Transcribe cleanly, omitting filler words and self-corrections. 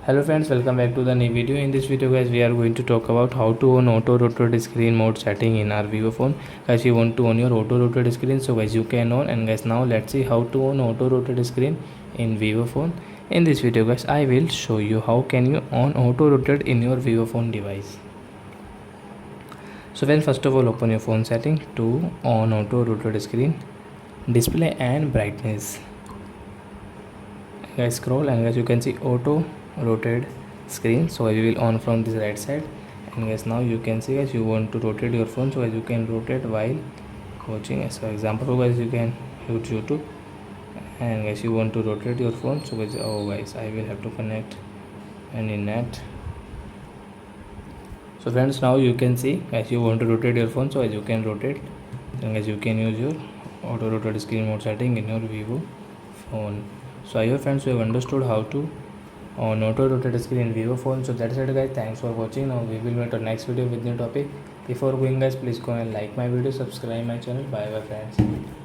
Hello friends, welcome back to the new video. In this video guys, we are going to talk about how to on auto rotate screen mode setting in our vivo phone. Guys, you want to on your auto rotate screen, so guys you can on. And guys, now let's see how to on auto rotate screen in vivo phone. In this video guys, I will show you how can you on auto rotate in your vivo phone device. So then first of all, open your phone setting to on auto rotate screen, display and brightness. Guys, scroll and guys you can see auto rotate screen. So we will on from this right side, and guys now you can see guys you want to rotate your phone, so guys you can rotate while watching. As for example guys, you can use YouTube, and guys you want to rotate your phone, so guys guys I will have to connect any net. So friends, now you can see guys you want to rotate your phone, so as you can rotate, and guys you can use your auto rotate screen mode setting in your vivo phone. So I hope friends you have understood how to on auto rotate screen in vivo phone. So that's it guys, thanks for watching. Now we will meet on next video with new topic. Before going guys, please go and like my video, subscribe my channel. Bye bye friends.